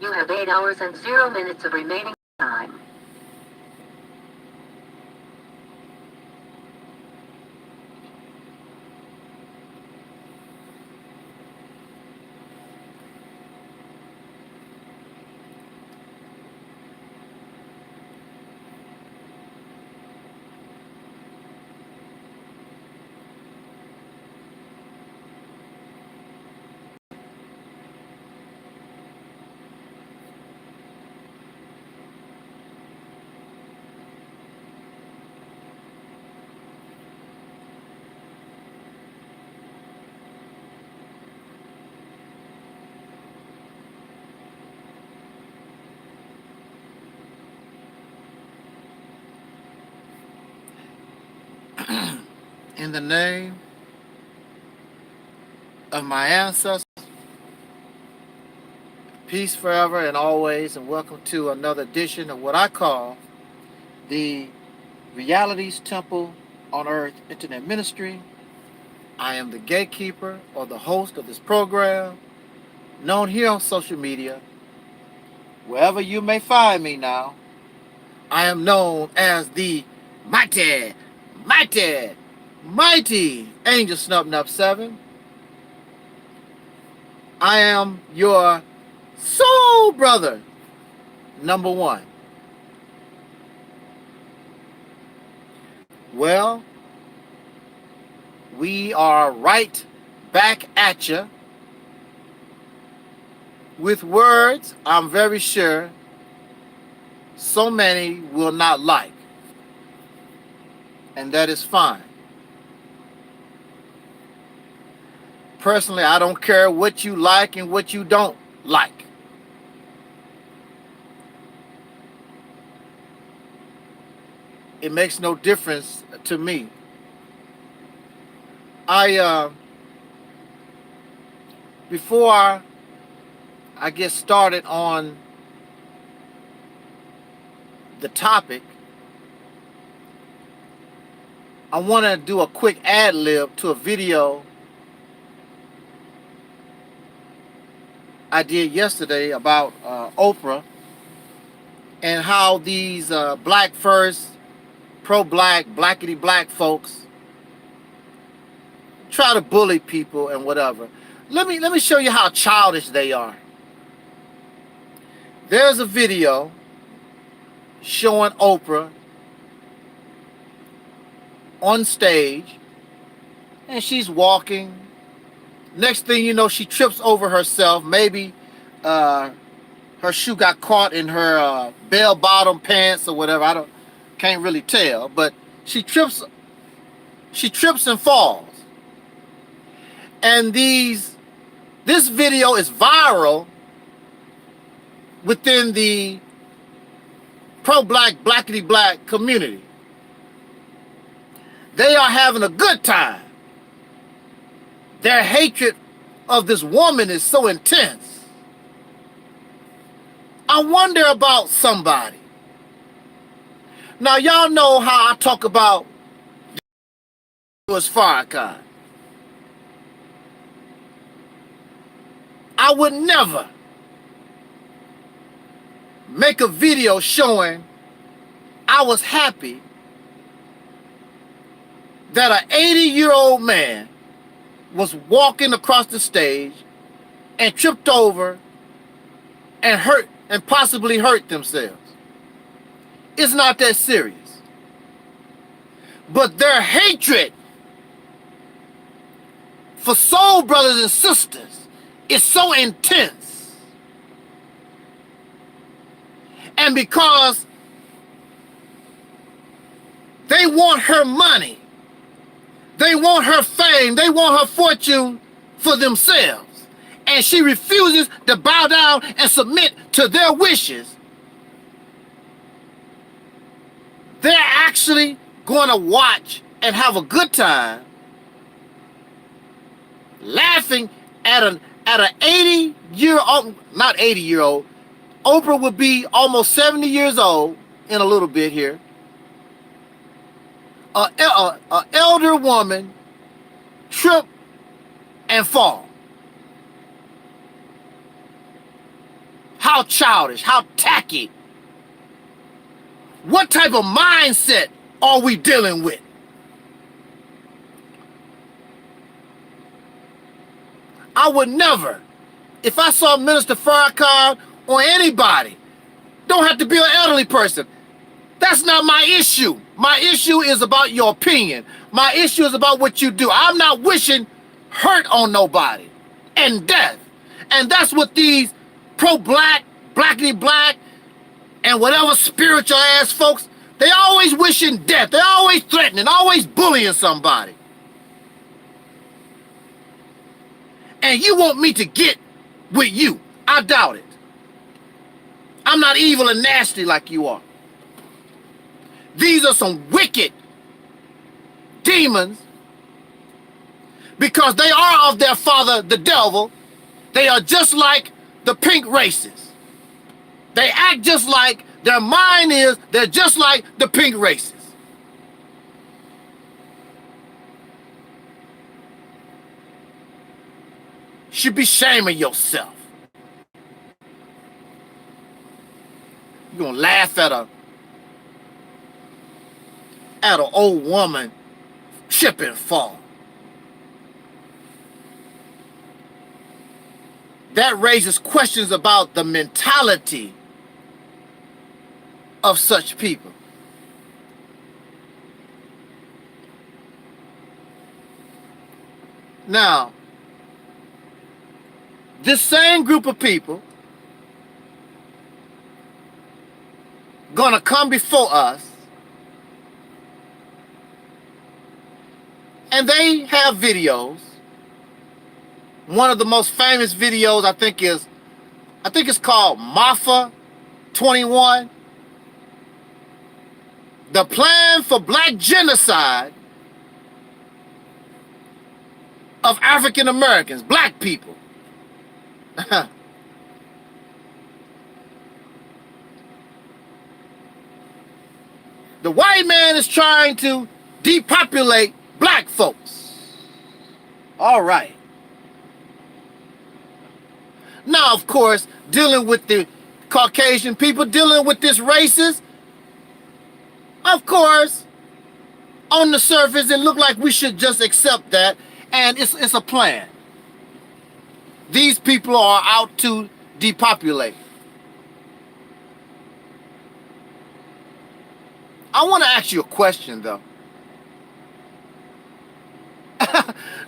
You have 8 hours and 0 minutes of remaining time. In the name of my ancestors, peace forever and always, and welcome to another edition of what I call the Reality's Temple on Earth Internet Ministry. I am the gatekeeper or the host of this program, known here on social media. Wherever you may find me now, I am known as the mighty Angel Snub 7. I am your soul brother, number 1. Well, we are right back at you with words I'm very sure so many will not like. And that is fine. Personally, I don't care what you like and what you don't like. It makes no difference to me. Before I get started on the topic, I want to do a quick ad lib to a video I did yesterday about Oprah and how these black first, pro-black, blackity black folks try to bully people and whatever. Let me show you how childish they are. There's a video showing Oprah on stage, and she's walking. Next thing you know, she trips over herself. Maybe her shoe got caught in her bell-bottom pants or whatever. Can't really tell, but she trips and falls. And this video is viral within the pro-black, blackity black community. They are having a good time. Their hatred of this woman is so intense. I wonder about somebody. Now, y'all know how I talk about Farrakhan. I would never make a video showing I was happy that an 80-year-old man was walking across the stage and tripped over and possibly hurt themselves. It's not that serious. But their hatred for soul brothers and sisters is so intense. And because they want her money, they want her fame, they want her fortune for themselves, and she refuses to bow down and submit to their wishes, they're actually going to watch and have a good time laughing at an 80-year-old, not 80-year-old, Oprah would be almost 70 years old in a little bit here. An elder woman trip and fall. How childish, how tacky. What type of mindset are we dealing with? I would never, if I saw Minister Farrakhan or anybody, don't have to be an elderly person. That's not my issue. My issue is about your opinion. My issue is about what you do. I'm not wishing hurt on nobody and death. And that's what these pro-black, blackity black, and whatever spiritual ass folks, they always wishing death. They always threatening, always bullying somebody. And you want me to get with you. I doubt it. I'm not evil and nasty like you are. These are some wicked demons because they are of their father, the devil. They are just like the pink races. They act just like, their mind is, they're just like the pink races. Should be shaming yourself. You're gonna laugh at an old woman trip and fall. That raises questions about the mentality of such people. Now, this same group of people gonna come before us, and they have videos. One of the most famous videos I think it's called Mafia 21. The plan for black genocide of African Americans, black people. The white man is trying to depopulate black folks. All right. Now, of course, dealing with the Caucasian people, dealing with this racist, of course, on the surface, it looked like we should just accept that, and it's a plan. These people are out to depopulate. I want to ask you a question, though.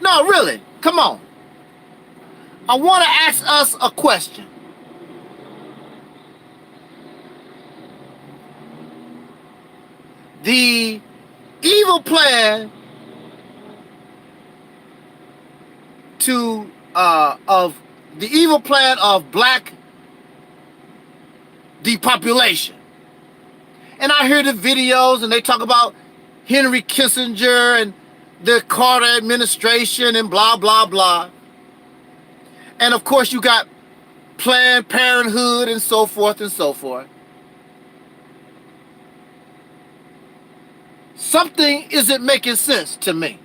No, really, come on. I want to ask us a question. The evil plan of black depopulation. And I hear the videos and they talk about Henry Kissinger and the Carter administration and blah, blah, blah. And of course you got Planned Parenthood and so forth and so forth. Something isn't making sense to me.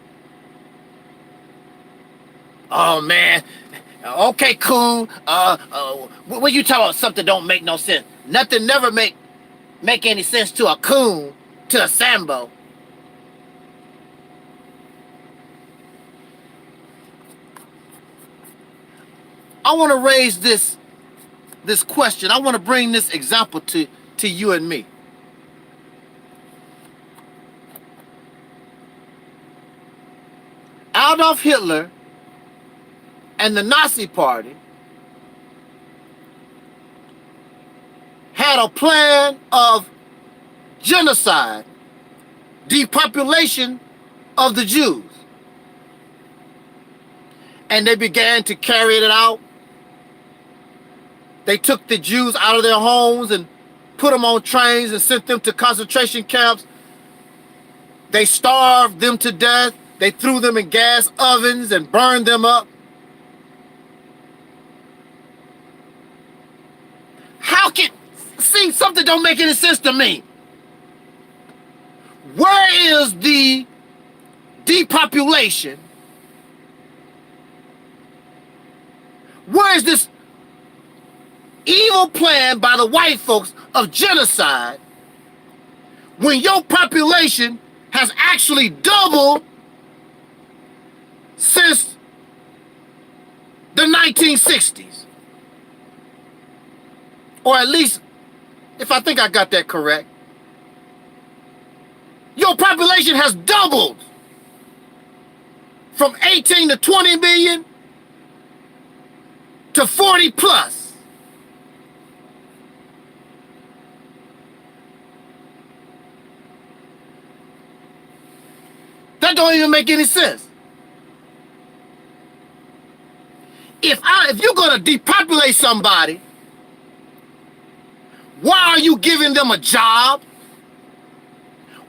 Oh man, okay, cool. What you talking about? Something don't make no sense. Nothing never make any sense to a coon, to a Sambo. I want to raise this question. I want to bring this example to you and me. Adolf Hitler and the Nazi Party had a plan of genocide, depopulation of the Jews. And they began to carry it out. They took the Jews out of their homes and put them on trains and sent them to concentration camps. They starved them to death. They threw them in gas ovens and burned them up. See, something don't make any sense to me. Where is the depopulation? Where is this evil plan by the white folks of genocide when your population has actually doubled since the 1960s? Or at least, if I think I got that correct, your population has doubled from 18 to 20 million to 40 plus. That don't even make any sense. If you're gonna depopulate somebody, why are you giving them a job?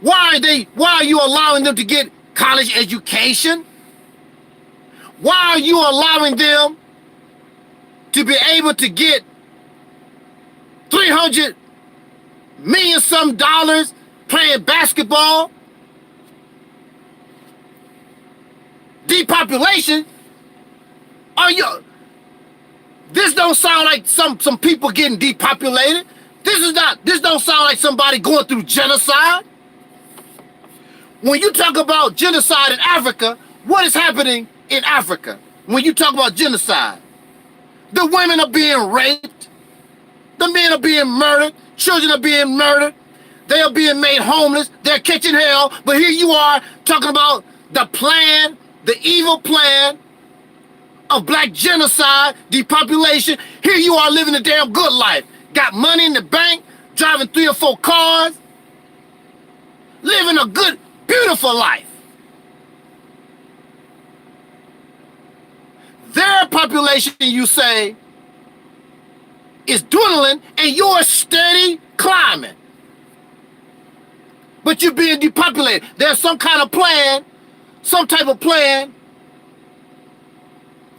Why are you allowing them to get college education? Why are you allowing them to be able to get $300 million some dollars playing basketball? Depopulation? This don't sound like some people getting depopulated. This don't sound like somebody going through genocide. When you talk about genocide in Africa, what is happening in Africa when you talk about genocide? The women are being raped. The men are being murdered. Children are being murdered. They are being made homeless. They're catching hell. But here you are talking about the plan, the evil plan of black genocide, depopulation. Here you are living a damn good life. Got money in the bank, driving 3 or 4 cars, living a good, beautiful life. Their population, you say, is dwindling and you're steady climbing. But you're being depopulated. There's some kind of plan, some type of plan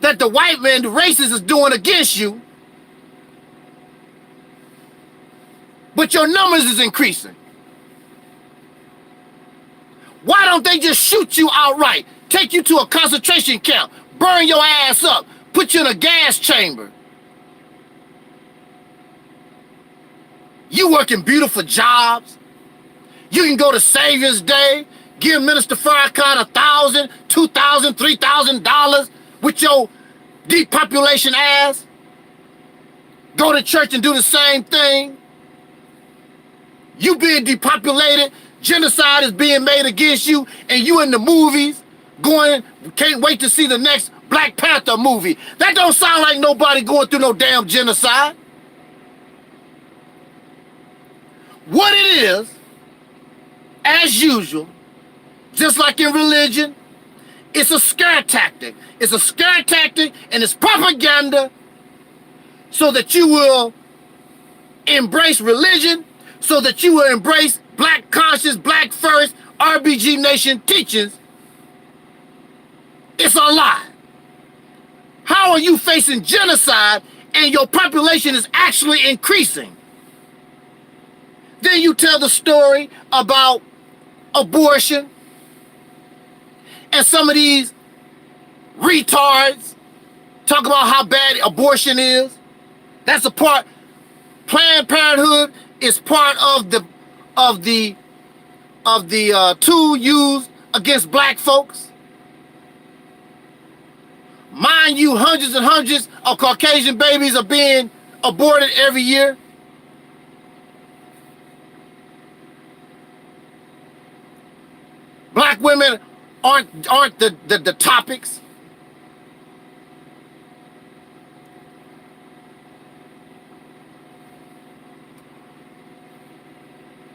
that the white man, the racist, is doing against you. But your numbers is increasing. Why don't they just shoot you outright? Take you to a concentration camp, burn your ass up, put you in a gas chamber. You working beautiful jobs. You can go to Xavier's Day, give Minister Farrakhan $1,000, $2,000, $3,000 with your depopulation ass. Go to church and do the same thing. You being depopulated, genocide is being made against you, and you in the movies going, can't wait to see the next Black Panther movie. That don't sound like nobody going through no damn genocide. What it is, as usual, just like in religion, it's a scare tactic. It's a scare tactic and it's propaganda so that you will embrace religion, so that you will embrace black conscious, black first, RBG Nation teachings. It's a lie. How are you facing genocide and your population is actually increasing? Then you tell the story about abortion, and some of these retards talk about how bad abortion is. That's a part. Planned Parenthood is part of the tool used against black folks. Mind you, hundreds and hundreds of Caucasian babies are being aborted every year. Black women aren't the topics.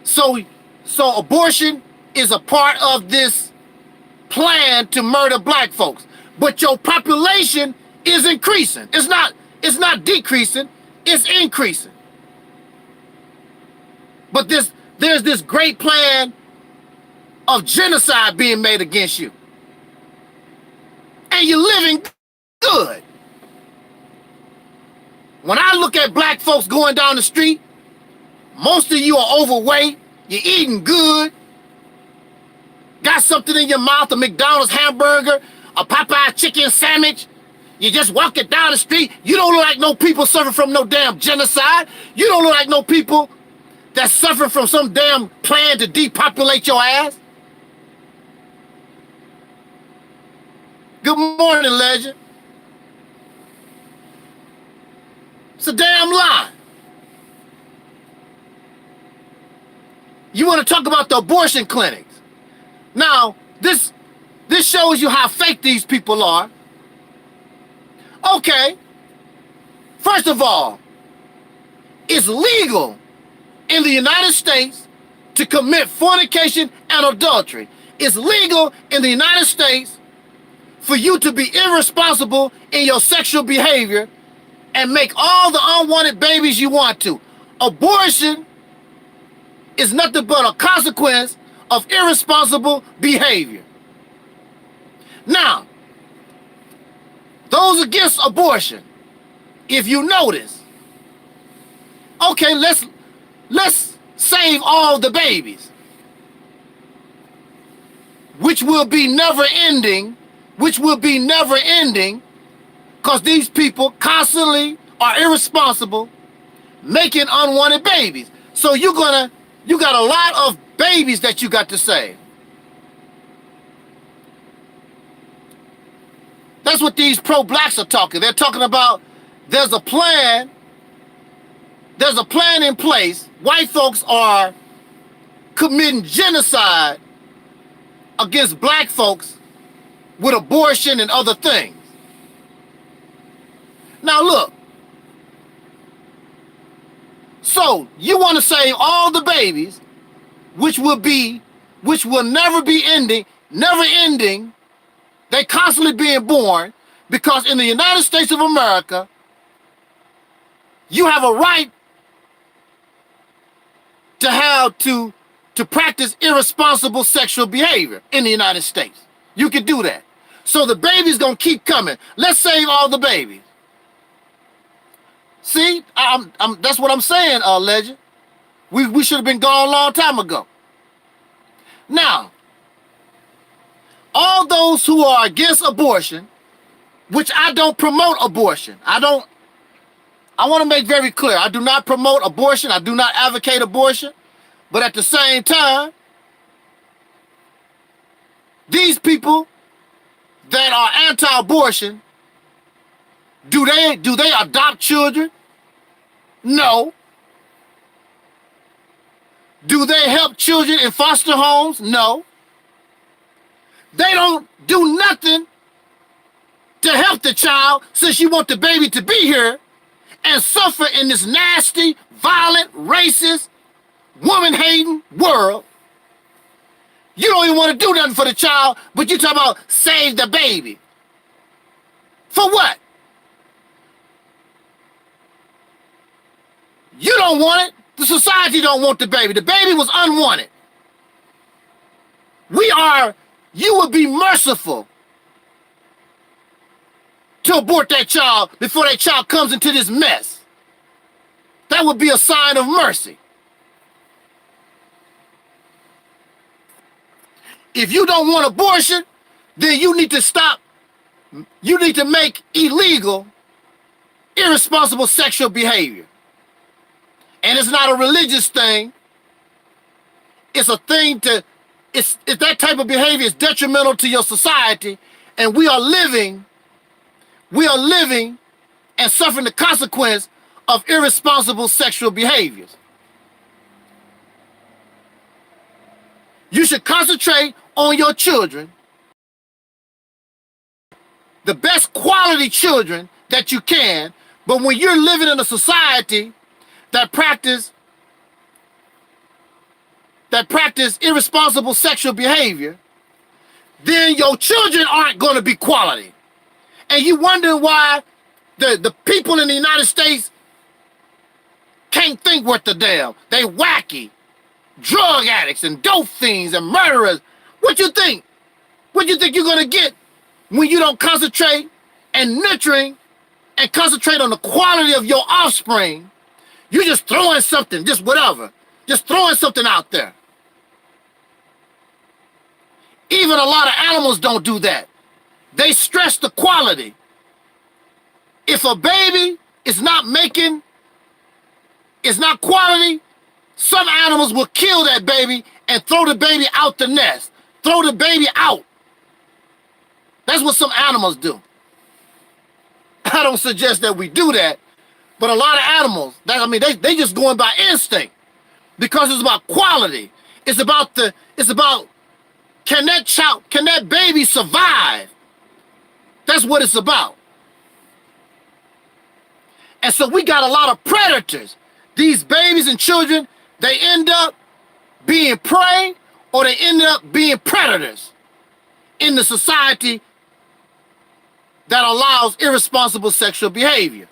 So abortion is a part of this plan to murder black folks. But your population is increasing. It's not decreasing, it's increasing. But there's this great plan of genocide being made against you. And you're living good. When I look at black folks going down the street, most of you are overweight, you're eating good, got something in your mouth, a McDonald's hamburger, a Popeye chicken sandwich, You just walking down the street. You don't look like no people suffering from no damn genocide. You don't look like no people that's suffering from some damn plan to depopulate your ass. Good morning, legend. It's a damn lie. You want to talk about the abortion clinics. Now, this shows you how fake these people are. Okay. First of all, it's legal in the United States to commit fornication and adultery. It's legal in the United States for you to be irresponsible in your sexual behavior and make all the unwanted babies you want to. Abortion is nothing but a consequence of irresponsible behavior. Now, those against abortion, if you notice, okay, let's save all the babies, which will be never ending, because these people constantly are irresponsible, making unwanted babies. So you got a lot of babies that you got to save. That's what these pro-blacks are talking. They're talking about there's a plan in place. White folks are committing genocide against black folks with abortion and other things. Now look, so you want to save all the babies, which will never be ending. They constantly being born, because in the United States of America, you have a right to practice irresponsible sexual behavior in the United States. You can do that. So the baby's gonna keep coming. Let's save all the babies. See, that's what I'm saying, legend. We should have been gone a long time ago. Now, all those who are against abortion, which I don't promote abortion. I want to make very clear, I do not promote abortion. I do not advocate abortion. But at the same time, these people that are anti-abortion, do they adopt children? No. Do they help children in foster homes? No. They don't do nothing to help the child, since you want the baby to be here and suffer in this nasty, violent, racist, woman-hating world. You don't even want to do nothing for the child, but you talk about save the baby. For what? You don't want it. The society don't want the baby. The baby was unwanted. You would be merciful to abort that child before that child comes into this mess. That would be a sign of mercy. If you don't want abortion, then you need to stop. You need to make illegal, irresponsible sexual behavior. And it's not a religious thing. It's a thing if that type of behavior is detrimental to your society, and we are living and suffering the consequence of irresponsible sexual behaviors. You should concentrate on your children, the best quality children that you can, but when you're living in a society that practice irresponsible sexual behavior, then your children aren't going to be quality. And you wonder why the people in the United States can't think worth the damn. They wacky, drug addicts and dope fiends and murderers. What you think? What you think you're going to get when you don't concentrate and nurturing and concentrate on the quality of your offspring? You're just throwing something, just whatever. Just throwing something out there. Even a lot of animals don't do that. They stress the quality If a baby is not quality, some animals will kill that baby and throw the baby out the nest. Throw the baby out. That's what some animals do. I don't suggest that we do that, but a lot of animals, they just going by instinct because it's about quality. It's about can that baby survive? That's what it's about. And so we got a lot of predators. These babies and children, they end up being prey or they end up being predators in the society that allows irresponsible sexual behavior.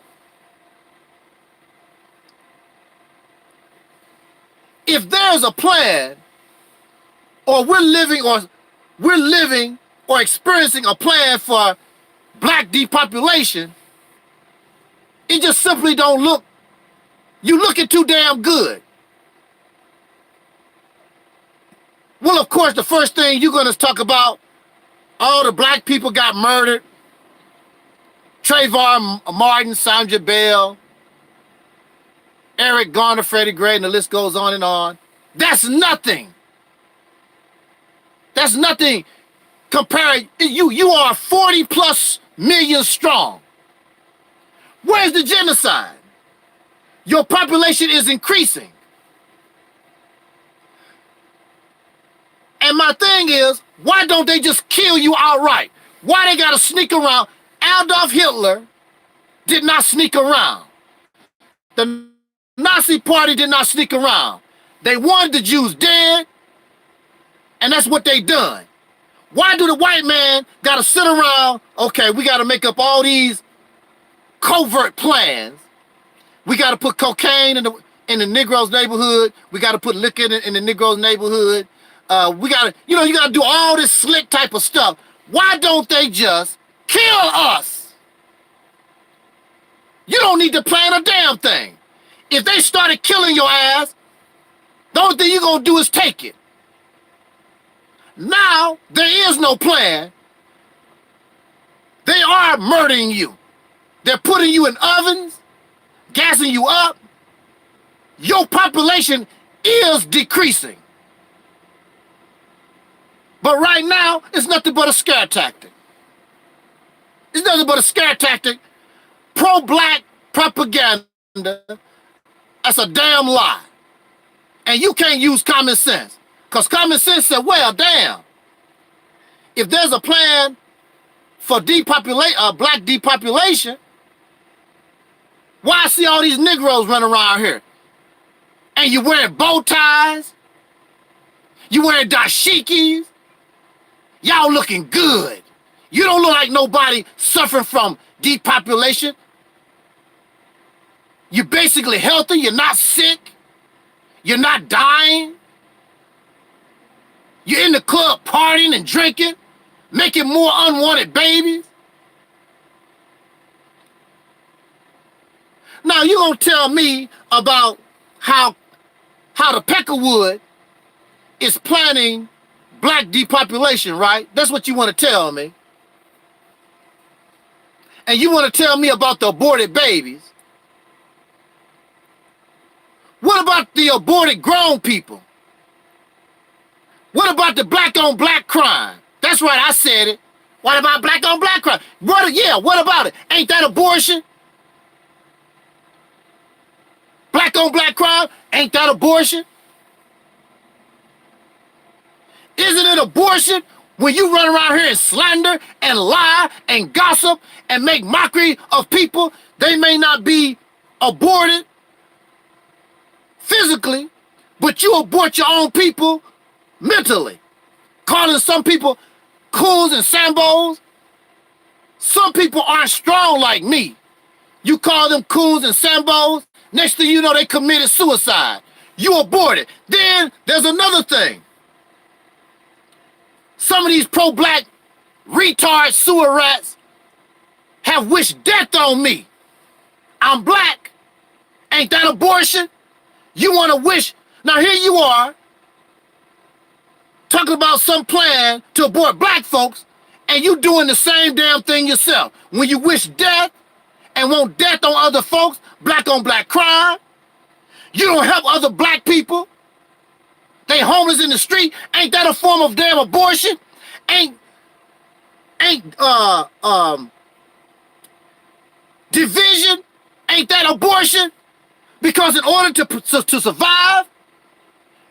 If there's a plan, or we're living or experiencing a plan for black depopulation, it just simply don't look, you looking too damn good. Well, of course, the first thing you're going to talk about, all the black people got murdered. Trayvon Martin, Sandra Bell, Eric Garner, Freddie Gray, and the list goes on and on. That's nothing. That's nothing compared. You are 40+ million strong. Where's the genocide? Your population is increasing. And my thing is, why don't they just kill you outright? Why they gotta sneak around? Adolf Hitler did not sneak around. The Nazi Party did not sneak around. They wanted the Jews dead, and that's what they done. Why do the white man gotta sit around, okay, we gotta make up all these covert plans. We gotta put cocaine in the Negro's neighborhood. We gotta put liquor in the Negro's neighborhood. We gotta, you gotta do all this slick type of stuff. Why don't they just kill us? You don't need to plan a damn thing. If they started killing your ass, the only thing you're gonna do is take it. Now, there is no plan. They are murdering you. They're putting you in ovens, gassing you up. Your population is decreasing. But right now, it's nothing but a scare tactic. It's nothing but a scare tactic. Pro-black propaganda, that's a damn lie. And you can't use common sense. Because common sense said, well, damn. If there's a plan for black depopulation, why I see all these Negroes running around here? And you wearing bow ties? You wearing dashikis? Y'all looking good. You don't look like nobody suffering from depopulation. You're basically healthy. You're not sick. You're not dying. You're in the club partying and drinking, making more unwanted babies. Now you're gonna tell me about how the Peckerwood is planning black depopulation, right? That's what you want to tell me. And you want to tell me about the aborted babies. What about the aborted grown people? What about the black on black crime? That's right, I said it. What about black on black crime? What about it? Ain't that abortion? Black on black crime, ain't that abortion? Isn't it abortion when you run around here and slander and lie and gossip and make mockery of people? They may not be aborted physically, but you abort your own people mentally. Calling some people coons and sambos. Some people aren't strong like me. You call them coons and sambos, next thing you know, they committed suicide. You aborted. Then there's another thing. Some of these pro-black retard sewer rats have wished death on me. I'm black. Ain't that abortion? You want to wish? Now here you are, talking about some plan to abort black folks, and you doing the same damn thing yourself. When you wish death and want death on other folks, black on black crime. You don't help other black people. They homeless in the street. Ain't that a form of damn abortion? Ain't division? Ain't that abortion? Because in order to survive,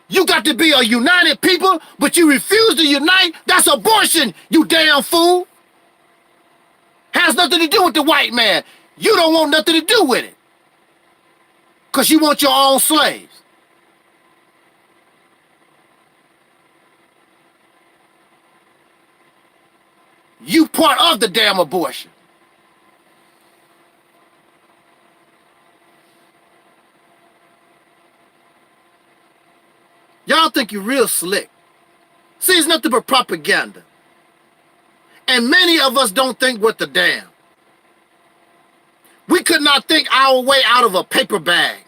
you got to be a united people, but you refuse to unite. That's abortion, you damn fool. Has nothing to do with the white man. You don't want nothing to do with it. Because you want your own slaves. You part of the damn abortion. Y'all think you're real slick. See, it's nothing but propaganda. And many of us don't think worth a damn. We could not think our way out of a paper bag.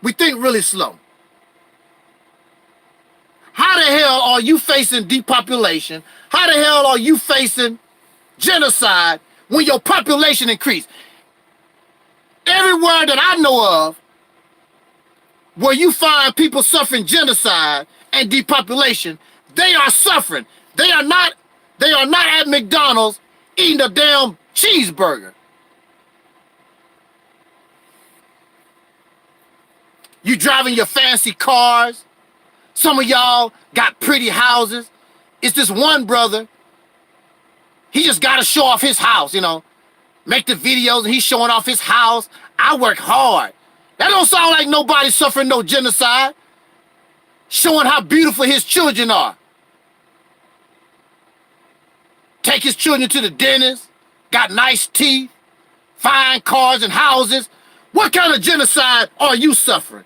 We think really slow. How the hell are you facing depopulation? How the hell are you facing genocide when your population increased? Everywhere that I know of where you find people suffering genocide and depopulation, they are suffering. They are not at McDonald's eating a damn cheeseburger. You driving your fancy cars. Some of y'all got pretty houses. It's this one brother. He just got to show off his house, you know. Make the videos and he's showing off his house. I work hard. That don't sound like nobody suffering no genocide. Showing how beautiful his children are. Take his children to the dentist. Got nice teeth. Fine cars and houses. What kind of genocide are you suffering?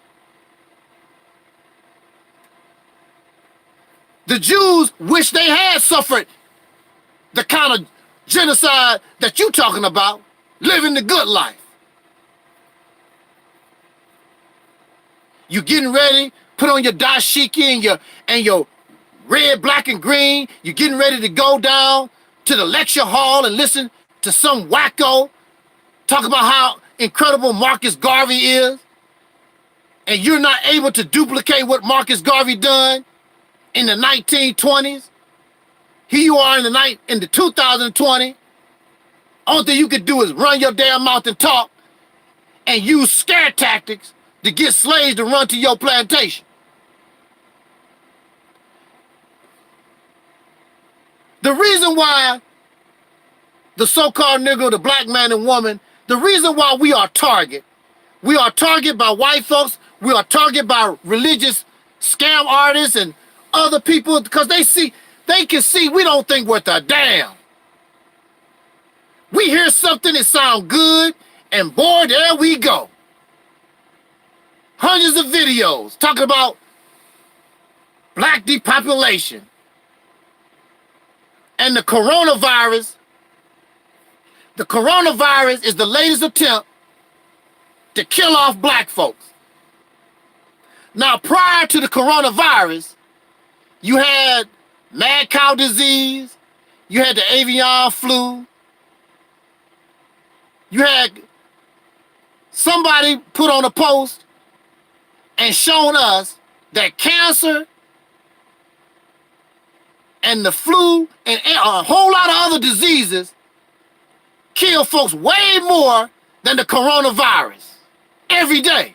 The Jews wish they had suffered the kind of genocide that you talking about, living the good life. You getting ready, put on your dashiki and your red, black, and green. You getting ready to go down to the lecture hall and listen to some wacko talk about how incredible Marcus Garvey is, and you're not able to duplicate what Marcus Garvey done in the 1920s. Here you are in the 2020. Only thing you could do is run your damn mouth and talk and use scare tactics to get slaves to run to your plantation. The reason why the so-called Negro, the black man and woman, the reason why we are targeted by white folks, we are targeted by religious scam artists and other people, because they can see we don't think worth a damn. We hear something that sounds good, and boy, there we go. Hundreds of videos talking about black depopulation and the coronavirus. The coronavirus is the latest attempt to kill off black folks. Now, prior to the coronavirus, you had mad cow disease, you had the avian flu, you had somebody put on a post and shown us that cancer and the flu and a whole lot of other diseases kill folks way more than the coronavirus every day.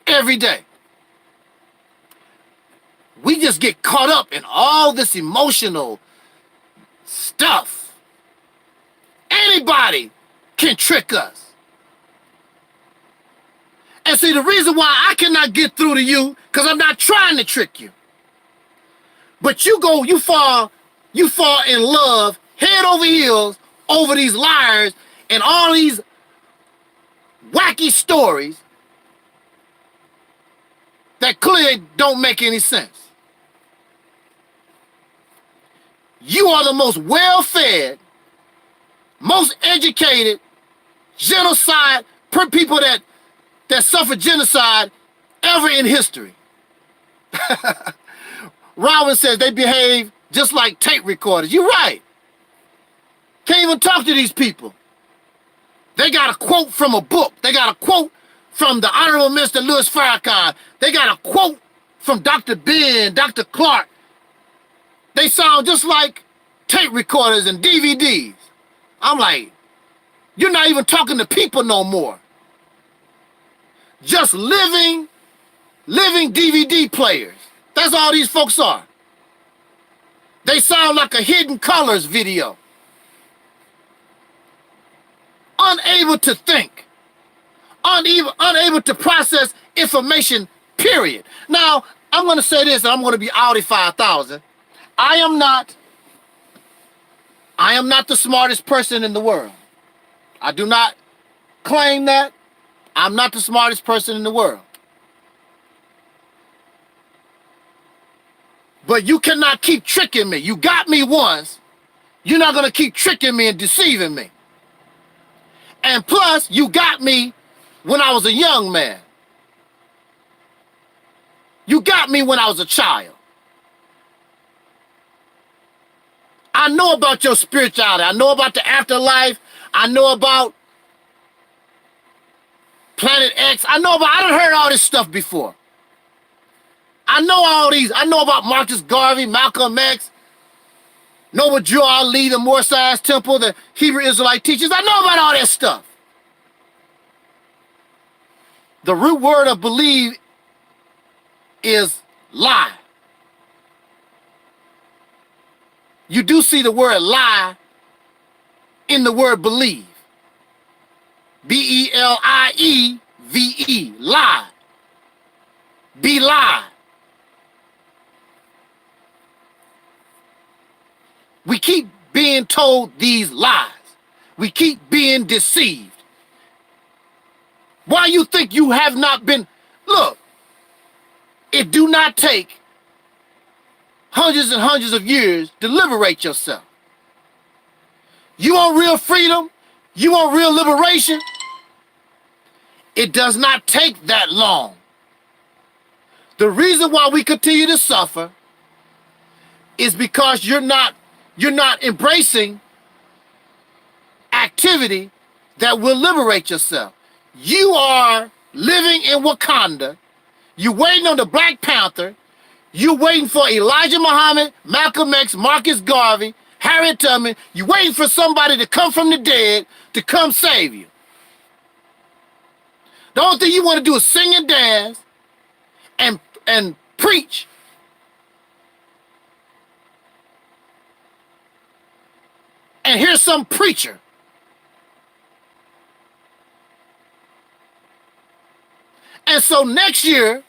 Every day. We just get caught up in all this emotional stuff. Anybody can trick us. And see, the reason why I cannot get through to you, because I'm not trying to trick you. But you fall in love, head over heels, over these liars and all these wacky stories that clearly don't make any sense. You are the most well-fed, most educated genocide people that suffered genocide ever in history. Robin says they behave just like tape recorders. You're right. Can't even talk to these people. They got a quote from a book. They got a quote from the Honorable Minister Louis Farrakhan. They got a quote from Dr. Ben, Dr. Clark. They sound just like tape recorders and DVDs. I'm like, you're not even talking to people no more. Just living DVD players. That's all these folks are. They sound like a Hidden Colors video. Unable to think. Unable to process information, period. Now, I'm going to say this, and I'm going to be Audi 5000. I am not the smartest person in the world. I do not claim that. I'm not the smartest person in the world. But you cannot keep tricking me. You got me once. You're not going to keep tricking me and deceiving me. And plus, you got me when I was a young man. You got me when I was a child. I know about your spirituality. I know about the afterlife. I know about Planet X. I done heard all this stuff before. I know all these. I know about Marcus Garvey, Malcolm X, Noble Drew Ali, the Moor Science Temple, the Hebrew Israelite teachers. I know about all that stuff. The root word of believe is lie. You do see the word lie in the word believe. B-E-L-I-E-V-E, lie. Be lie. We keep being told these lies. We keep being deceived. Why you think you have not been? Look, it do not take hundreds and hundreds of years to liberate yourself. You want real freedom? You want real liberation? It does not take that long. The reason why we continue to suffer is because you're not embracing activity that will liberate yourself. You are living in Wakanda. You're waiting on the Black Panther. You're waiting for Elijah Muhammad, Malcolm X, Marcus Garvey, Harriet Tubman. You're waiting for somebody to come from the dead to come save you. The only thing you want to do is sing and dance and preach. And here's some preacher. And so next year,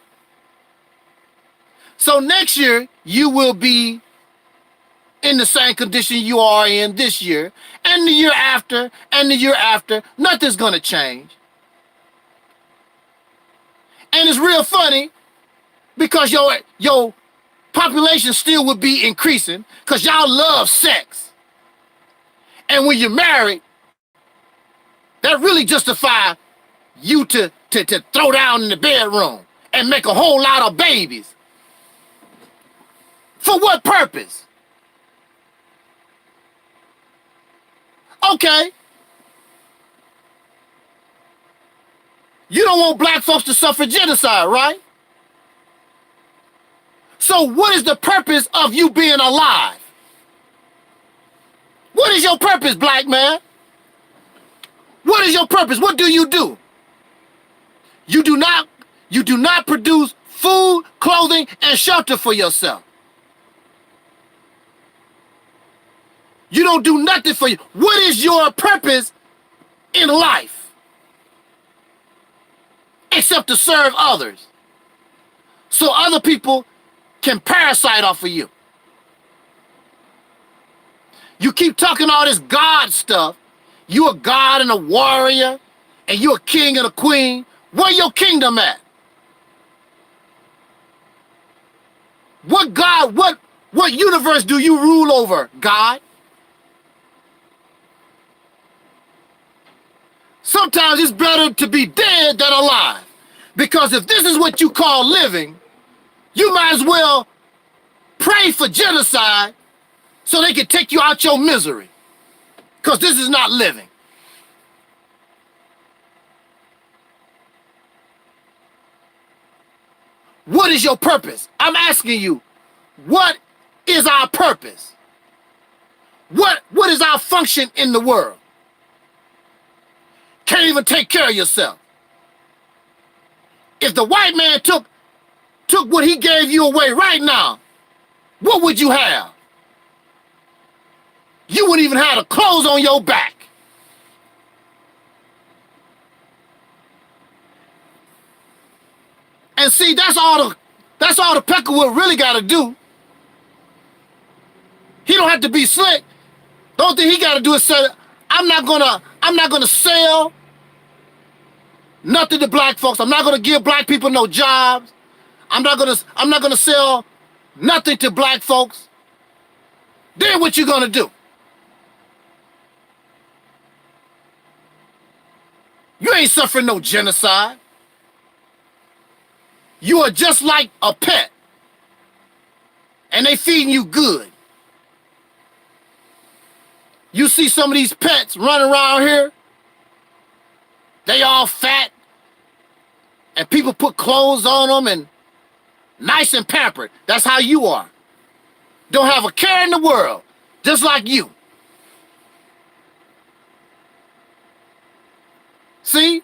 you will be in the same condition you are in this year, and the year after, and the year after. Nothing's going to change. And it's real funny because your population still would be increasing because y'all love sex. And when you're married, that really justifies you to throw down in the bedroom and make a whole lot of babies. For what purpose? Okay. You don't want black folks to suffer genocide, right? So what is the purpose of you being alive? What is your purpose, black man? What is your purpose? What do? You do not produce food, clothing, and shelter for yourself. You don't do nothing for you. What is your purpose in life? Except to serve others. So other people can parasite off of you. You keep talking all this God stuff. You a God and a warrior, and you a king and a queen. Where your kingdom at? What God, what universe do you rule over, God? Sometimes it's better to be dead than alive. Because if this is what you call living, you might as well pray for genocide so they can take you out your misery. Because this is not living. What is your purpose? I'm asking you, what is our purpose? What is our function in the world? Can't even take care of yourself. If the white man took what he gave you away right now, what would you have? You wouldn't even have the clothes on your back. And see, that's all the Peckerwood really got to do. He don't have to be slick. The only thing he got to do is say, I'm not gonna sell nothing to black folks. I'm not gonna give black people no jobs. I'm not gonna sell nothing to black folks. Then what you gonna do? You ain't suffering no genocide. You are just like a pet. And they feeding you good. You see some of these pets running around here. They all fat. And people put clothes on them and nice and pampered. That's how you are. Don't have a care in the world. Just like you. See?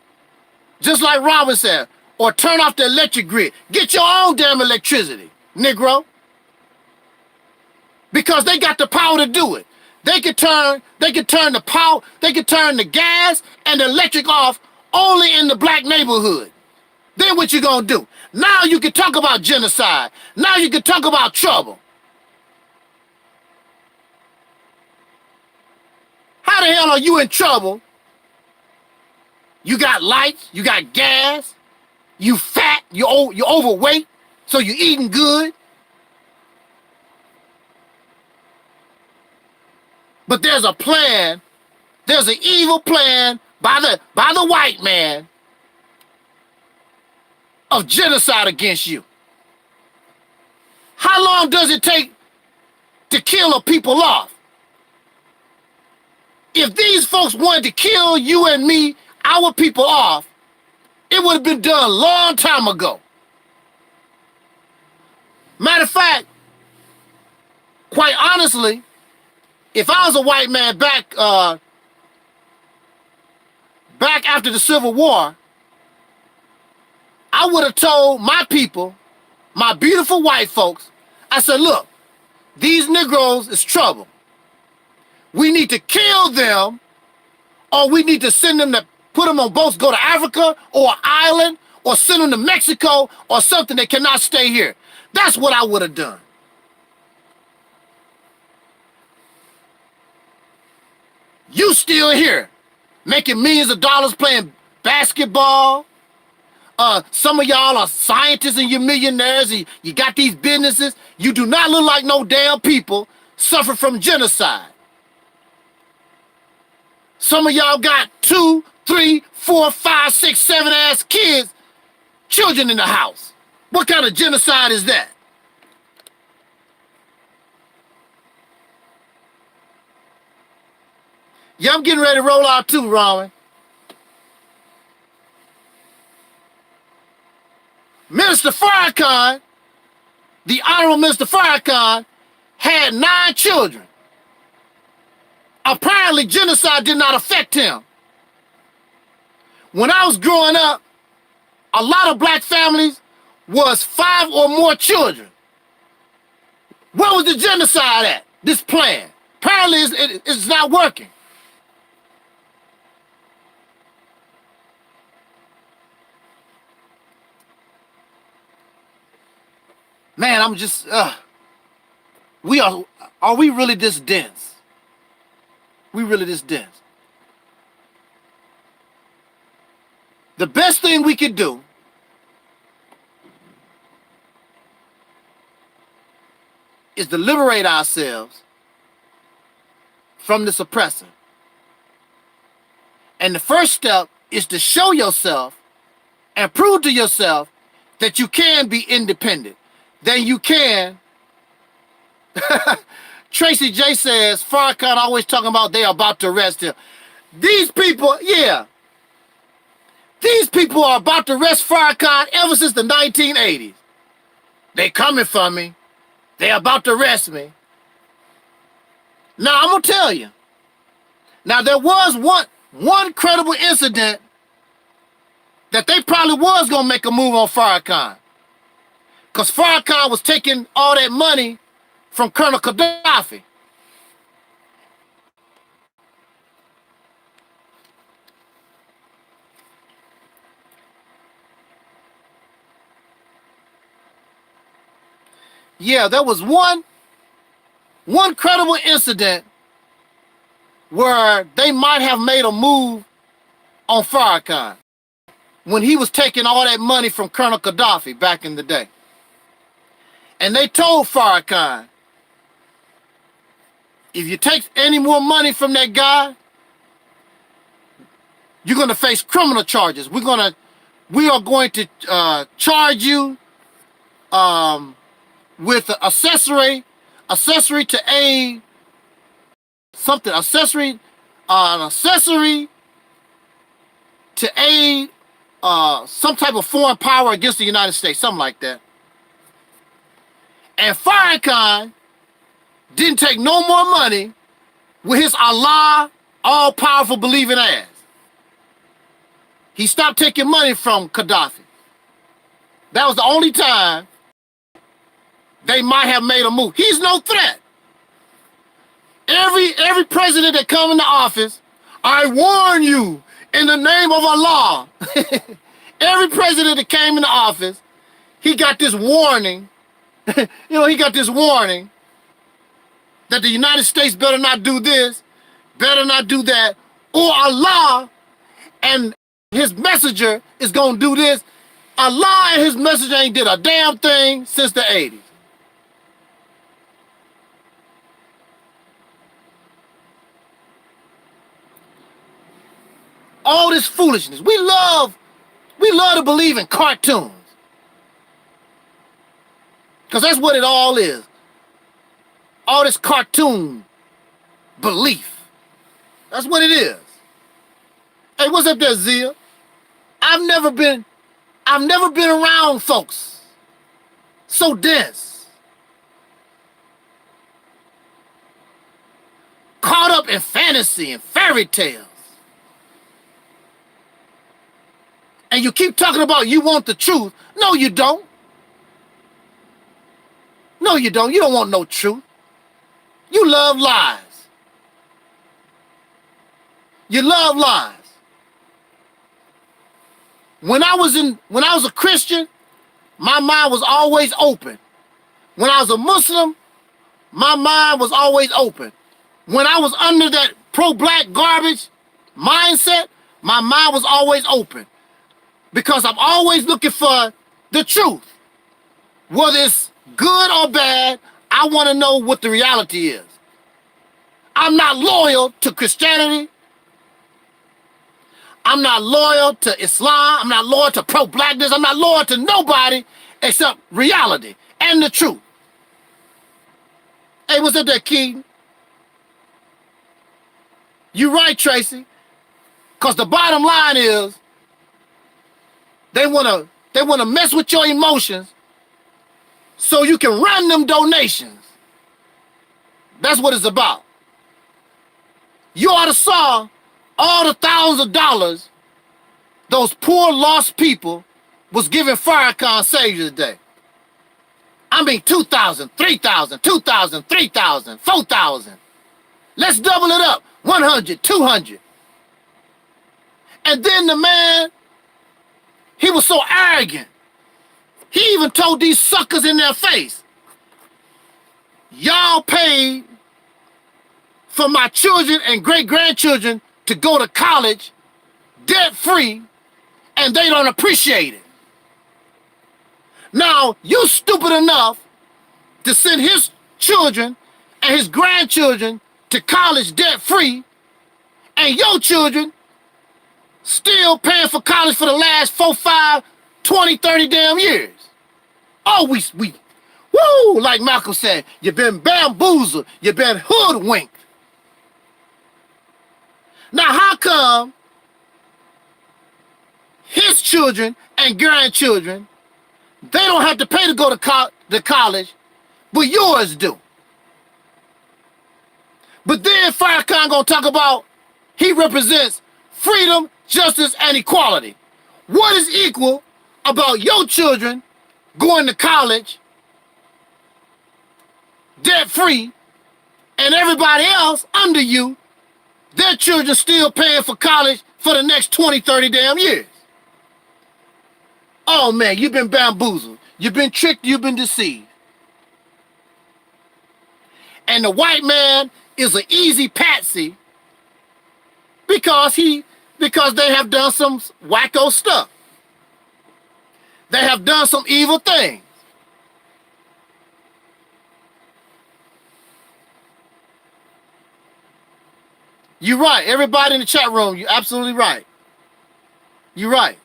Just like Robin said. Or turn off the electric grid. Get your own damn electricity, Negro. Because they got the power to do it. They can turn the power, they can turn the gas and the electric off only in the black neighborhood. Then what you gonna do? Now you can talk about genocide. Now you can talk about trouble. How the hell are you in trouble? You got lights, you got gas, you fat, you're overweight, so you're eating good. But there's a plan, there's an evil plan by the white man of genocide against you. How long does it take to kill a people off? If these folks wanted to kill you and me, our people off, it would have been done a long time ago. Matter of fact, quite honestly, if I was a white man back after the Civil War, I would have told my people, my beautiful white folks, I said, look, these Negroes is trouble. We need to kill them, or we need to send them to put them on boats, go to Africa or an island, or send them to Mexico or something. They cannot stay here. That's what I would have done. You still here, making millions of dollars playing basketball. Some of y'all are scientists and you're millionaires. And you got these businesses. You do not look like no damn people suffer from genocide. Some of y'all got 2, 3, 4, 5, 6, 7 ass kids, children in the house. What kind of genocide is that? Yeah, I'm getting ready to roll out too, Robin. Minister Farrakhan, the Honorable Minister Farrakhan, had 9 children. Apparently, genocide did not affect him. When I was growing up, a lot of black families was 5 or more children. Where was the genocide at, this plan? Apparently, it's not working. Man, I'm just, are we really this dense? We really this dense? The best thing we could do is to liberate ourselves from this oppressor. And the first step is to show yourself and prove to yourself that you can be independent, that you can Tracy J says, Farrakhan always talking about they are about to arrest him. These people, yeah. These people are about to arrest Farrakhan ever since the 1980s. They coming for me. They about to arrest me. Now, I'm going to tell you. Now, there was one credible incident that they probably was going to make a move on Farrakhan. Because Farrakhan was taking all that money from Colonel Gaddafi. Yeah, there was one credible incident where they might have made a move on Farrakhan when he was taking all that money from Colonel Gaddafi back in the day. And they told Farrakhan, if you take any more money from that guy, you're going to face criminal charges. We are going to charge you with accessory to aid something, an accessory to aid some type of foreign power against the United States, something like that. And Farrakhan didn't take no more money with his Allah, all-powerful believing ass. He stopped taking money from Gaddafi. That was the only time they might have made a move. He's no threat. Every president that comes into office, I warn you in the name of Allah. Every president that came into office, he got this warning. He got this warning that the United States better not do this, better not do that, or Allah and his messenger is going to do this. Allah and his messenger ain't did a damn thing since the 80s. All this foolishness. We love to believe in cartoons. Because that's what it all is. All this cartoon belief. That's what it is. Hey, what's up there, Zia? I've never been around folks so dense. Caught up in fantasy and fairy tales. And you keep talking about you want the truth. No, you don't. No, you don't. You don't want no truth. You love lies. You love lies. When I was a Christian, my mind was always open. When I was a Muslim, my mind was always open. When I was under that pro-black garbage mindset, my mind was always open. Because I'm always looking for the truth. Whether it's good or bad, I want to know what the reality is. I'm not loyal to Christianity. I'm not loyal to Islam. I'm not loyal to pro-blackness. I'm not loyal to nobody except reality and the truth. Hey, what's up there, Keaton? You right, Tracy. Because the bottom line is, they want to mess with your emotions so you can run them donations. That's what it's about. You ought to saw all the thousands of dollars those poor lost people was giving Farrakhan Savior today. I mean 2,000, 3,000, 2,000, 3,000, 4,000. Let's double it up. 100, 200. And then the man, he was so arrogant. He even told these suckers in their face, y'all paid for my children and great-grandchildren to go to college debt-free, and they don't appreciate it. Now, you stupid enough to send his children and his grandchildren to college debt-free, and your children still paying for college for the last 4, 5, 20, 30 damn years. Oh, we Woo! Like Malcolm said, you've been bamboozled. You've been hoodwinked. Now, how come his children and grandchildren, they don't have to pay to go to college, but yours do? But then Farrakhan gonna talk about he represents freedom, justice, and equality. What is equal about your children going to college debt-free and everybody else under you, their children still paying for college for the next 20, 30 damn years? Oh man, you've been bamboozled. You've been tricked, you've been deceived. And the white man is an easy patsy because they have done some wacko stuff. They have done some evil things. You're right. Everybody in the chat room, you're absolutely right. You're right.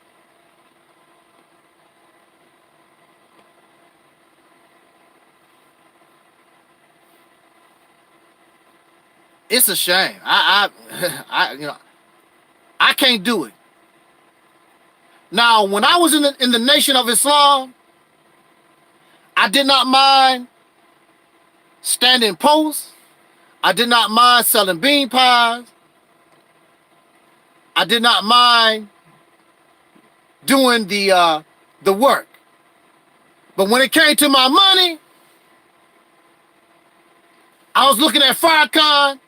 It's a shame. I can't do it. Now, when I was in the Nation of Islam, I did not mind standing posts. I did not mind selling bean pies. I did not mind doing the work. But when it came to my money, I was looking at Farrakhan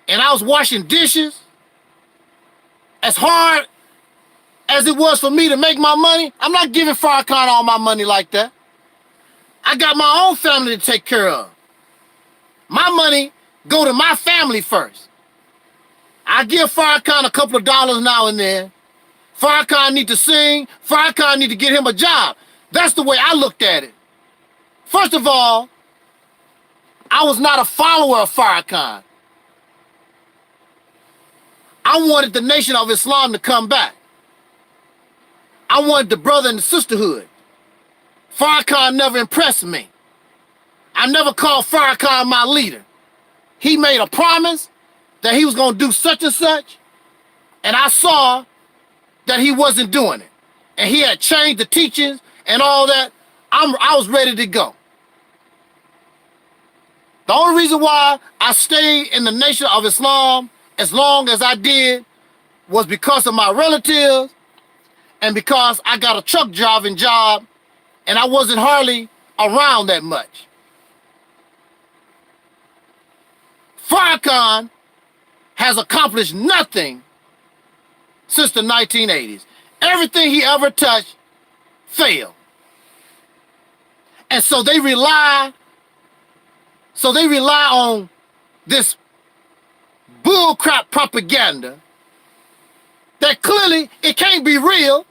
and I was washing dishes. As hard as it was for me to make my money, I'm not giving Farrakhan all my money like that. I got my own family to take care of. My money go to my family first. I give Farrakhan a couple of dollars now and then. Farrakhan need to sing. Farrakhan need to get him a job. That's the way I looked at it. First of all, I was not a follower of Farrakhan. I wanted the Nation of Islam to come back. I wanted the brother and the sisterhood. Farrakhan never impressed me. I never called Farrakhan my leader. He made a promise that he was going to do such and such, and I saw that he wasn't doing it. And he had changed the teachings and all that. I was ready to go. The only reason why I stayed in the Nation of Islam as long as I did was because of my relatives and because I got a truck driving job and I wasn't hardly around that much. Farrakhan has accomplished nothing since the 1980s. Everything he ever touched failed. And so they rely on this bullcrap propaganda that clearly it can't be real.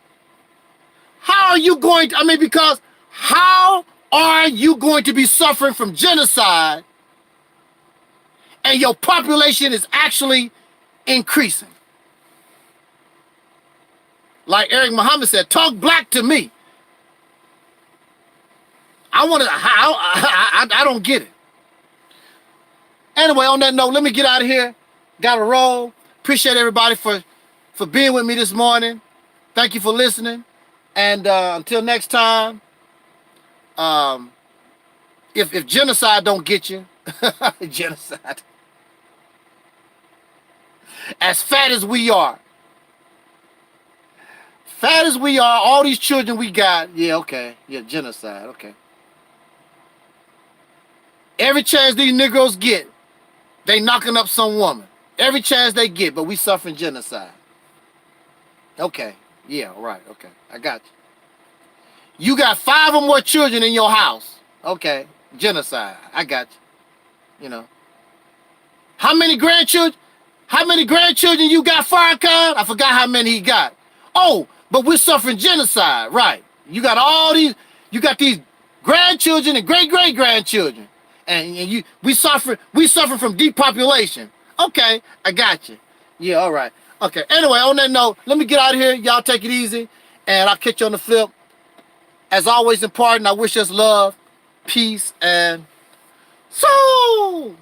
How are you going to, because how are you going to be suffering from genocide and your population is actually increasing? Like Eric Muhammad said, talk black to me. I don't get it. Anyway, on that note, let me get out of here. Got to roll. Appreciate everybody for being with me this morning. Thank you for listening. And until next time, if genocide don't get you, genocide. As fat as we are, all these children we got, yeah, okay, yeah, genocide, okay. Every chance these Negroes get, they knocking up some woman. Every chance they get, but we suffering genocide. Okay, yeah, all right, okay, I got you. You got 5 or more children in your house. Okay, genocide, I got you. You know. How many grandchildren you got, Farrakhan? I forgot how many he got. Oh, but we're suffering genocide, right? You got all these, you got these grandchildren and great-great-grandchildren. And we suffer from depopulation. Okay, I got you. Yeah, all right. Okay, anyway, on that note, let me get out of here. Y'all take it easy, and I'll catch you on the flip. As always, in pardon, I wish us love, peace, and soul.